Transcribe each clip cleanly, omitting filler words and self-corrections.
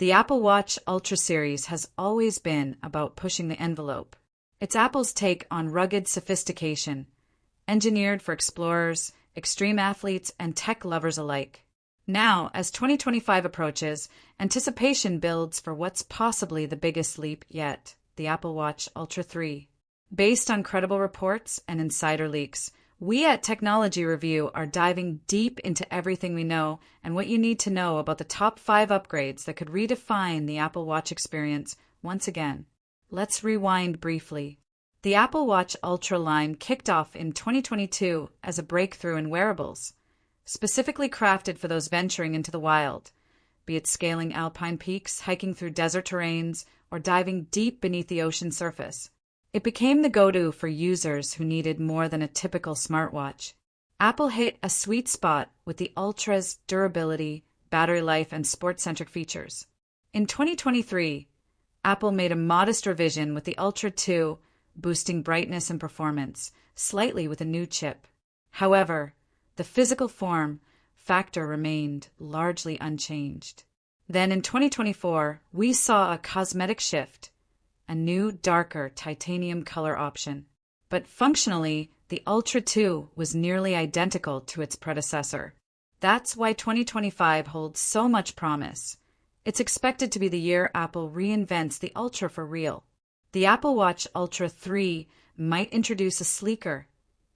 The Apple Watch Ultra series has always been about pushing the envelope. It's Apple's take on rugged sophistication, engineered for explorers, extreme athletes, and tech lovers alike. Now, as 2025 approaches, anticipation builds for what's possibly the biggest leap yet, the Apple Watch Ultra 3. Based on credible reports and insider leaks, we at Technology Review are diving deep into everything we know and what you need to know about the top 5 upgrades that could redefine the Apple Watch experience once again. Let's rewind briefly. The Apple Watch Ultra line kicked off in 2022 as a breakthrough in wearables, specifically crafted for those venturing into the wild, be it scaling alpine peaks, hiking through desert terrains, or diving deep beneath the ocean surface. It became the go-to for users who needed more than a typical smartwatch. Apple hit a sweet spot with the Ultra's durability, battery life, and sport-centric features. In 2023, Apple made a modest revision with the Ultra 2, boosting brightness and performance, slightly with a new chip. However, the physical form factor remained largely unchanged. Then in 2024, we saw a cosmetic shift, a new, darker titanium color option. But functionally, the Ultra 2 was nearly identical to its predecessor. That's why 2025 holds so much promise. It's expected to be the year Apple reinvents the Ultra for real. The Apple Watch Ultra 3 might introduce a sleeker,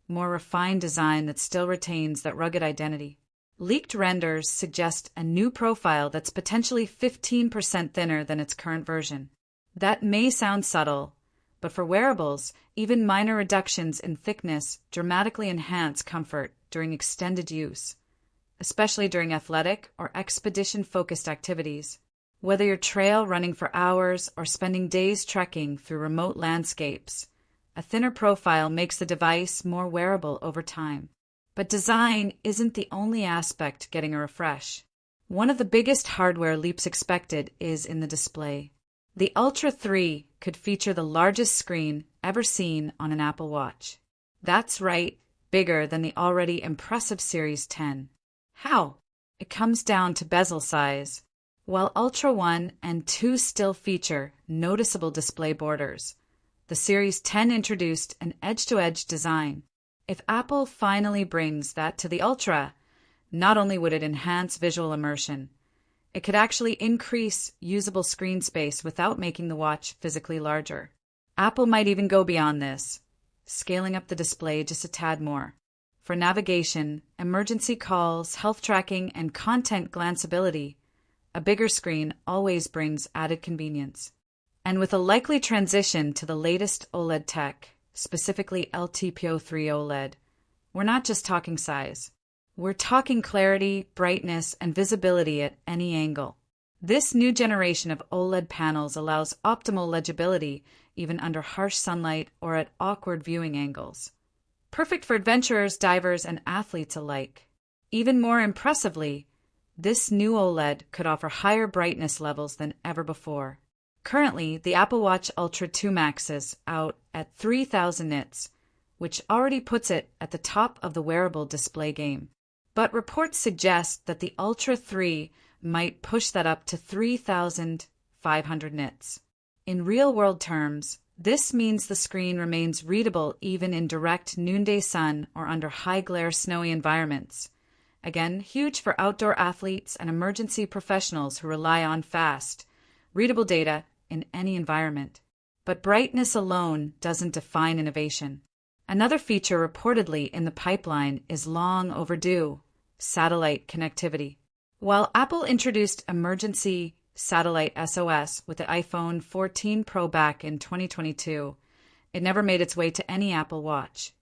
more refined design that still retains that rugged identity. Leaked renders suggest a new profile that's potentially 15% thinner than its current version. That may sound subtle, but for wearables, even minor reductions in thickness dramatically enhance comfort during extended use, especially during athletic or expedition-focused activities. Whether you're trail running for hours or spending days trekking through remote landscapes, a thinner profile makes the device more wearable over time. But design isn't the only aspect getting a refresh. One of the biggest hardware leaps expected is in the display. The Ultra 3 could feature the largest screen ever seen on an Apple Watch. That's right, bigger than the already impressive Series 10. How? It comes down to bezel size. While Ultra 1 and 2 still feature noticeable display borders, the Series 10 introduced an edge-to-edge design. If Apple finally brings that to the Ultra, not only would it enhance visual immersion, it could actually increase usable screen space without making the watch physically larger. Apple might even go beyond this, scaling up the display just a tad more. For navigation, emergency calls, health tracking, and content glanceability, a bigger screen always brings added convenience. And with a likely transition to the latest OLED tech, specifically LTPO3 OLED, we're not just talking size. We're talking clarity, brightness, and visibility at any angle. This new generation of OLED panels allows optimal legibility even under harsh sunlight or at awkward viewing angles. Perfect for adventurers, divers, and athletes alike. Even more impressively, this new OLED could offer higher brightness levels than ever before. Currently, the Apple Watch Ultra 2 Max is out at 3000 nits, which already puts it at the top of the wearable display game. But reports suggest that the Ultra 3 might push that up to 3,500 nits. In real-world terms, this means the screen remains readable even in direct noonday sun or under high-glare snowy environments. Again, huge for outdoor athletes and emergency professionals who rely on fast, readable data in any environment. But brightness alone doesn't define innovation. Another feature reportedly in the pipeline is long overdue: satellite connectivity. While Apple introduced emergency satellite SOS with the iPhone 14 Pro back in 2022, it never made its way to any Apple Watch,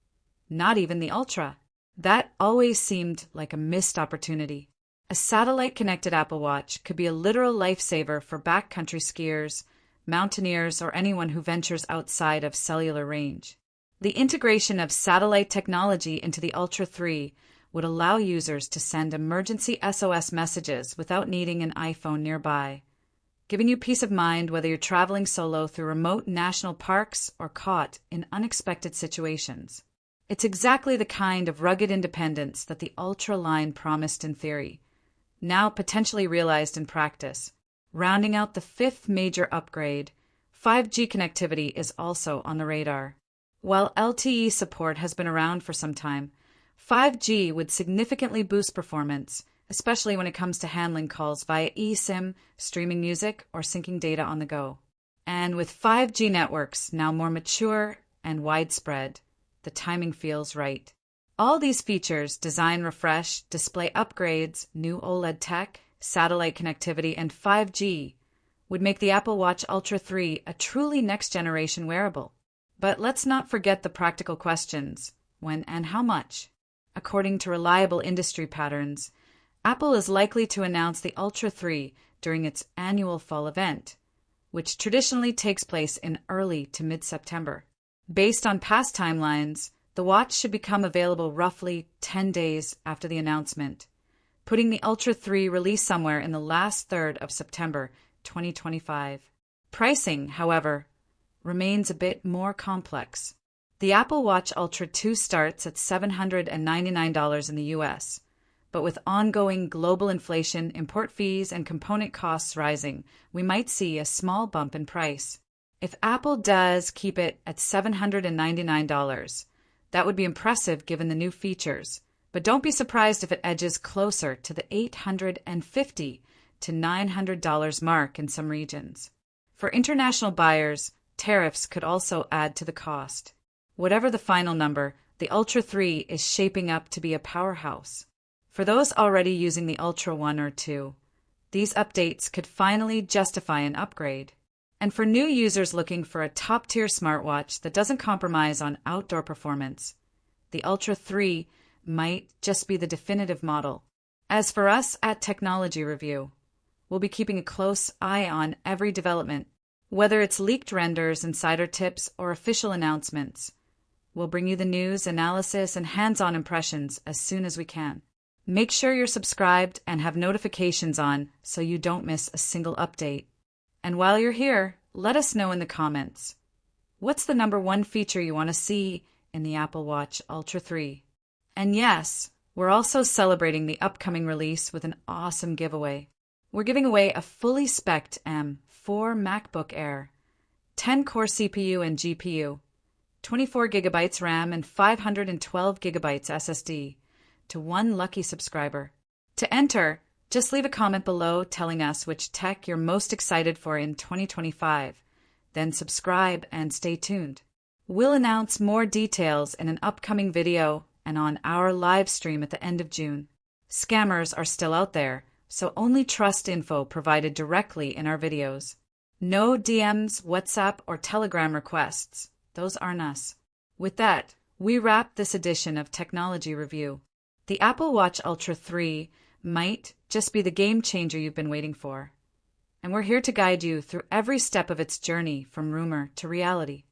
not even the Ultra. That always seemed like a missed opportunity. A satellite-connected Apple Watch could be a literal lifesaver for backcountry skiers, mountaineers, or anyone who ventures outside of cellular range. The integration of satellite technology into the Ultra 3 would allow users to send emergency SOS messages without needing an iPhone nearby, giving you peace of mind whether you're traveling solo through remote national parks or caught in unexpected situations. It's exactly the kind of rugged independence that the Ultra line promised in theory, now potentially realized in practice. Rounding out the fifth major upgrade, 5G connectivity is also on the radar. While LTE support has been around for some time, 5G would significantly boost performance, especially when it comes to handling calls via eSIM, streaming music, or syncing data on the go. And with 5G networks now more mature and widespread, the timing feels right. All these features, design refresh, display upgrades, new OLED tech, satellite connectivity, and 5G, would make the Apple Watch Ultra 3 a truly next-generation wearable. But let's not forget the practical questions. When and how much? According to reliable industry patterns, Apple is likely to announce the Ultra 3 during its annual fall event, which traditionally takes place in early to mid-September. Based on past timelines, the watch should become available roughly 10 days after the announcement, putting the Ultra 3 release somewhere in the last third of September 2025. Pricing, however, remains a bit more complex. The Apple Watch Ultra 2 starts at $799 in the US, but with ongoing global inflation, import fees, and component costs rising, we might see a small bump in price. If Apple does keep it at $799, that would be impressive given the new features, but don't be surprised if it edges closer to the $850 to $900 mark in some regions. For international buyers, tariffs could also add to the cost. Whatever the final number, the Ultra 3 is shaping up to be a powerhouse. For those already using the Ultra 1 or 2, these updates could finally justify an upgrade. And for new users looking for a top-tier smartwatch that doesn't compromise on outdoor performance, the Ultra 3 might just be the definitive model. As for us at Technology Review, we'll be keeping a close eye on every development. Whether it's leaked renders, insider tips, or official announcements, we'll bring you the news, analysis, and hands-on impressions as soon as we can. Make sure you're subscribed and have notifications on so you don't miss a single update. And while you're here, let us know in the comments. What's the number one feature you want to see in the Apple Watch Ultra 3? And yes, we're also celebrating the upcoming release with an awesome giveaway. We're giving away a fully spec'd M4 MacBook Air, 10-core CPU and GPU, 24 GB RAM, and 512 GB SSD to one lucky subscriber. To enter, just leave a comment below telling us which tech you're most excited for in 2025. Then subscribe and stay tuned. We'll announce more details in an upcoming video and on our live stream at the end of June. Scammers are still out there, so only trust info provided directly in our videos. No DMs, WhatsApp, or Telegram requests. Those aren't us. With that, we wrap this edition of Technology Review. The Apple Watch Ultra 3 might just be the game changer you've been waiting for. And we're here to guide you through every step of its journey from rumor to reality.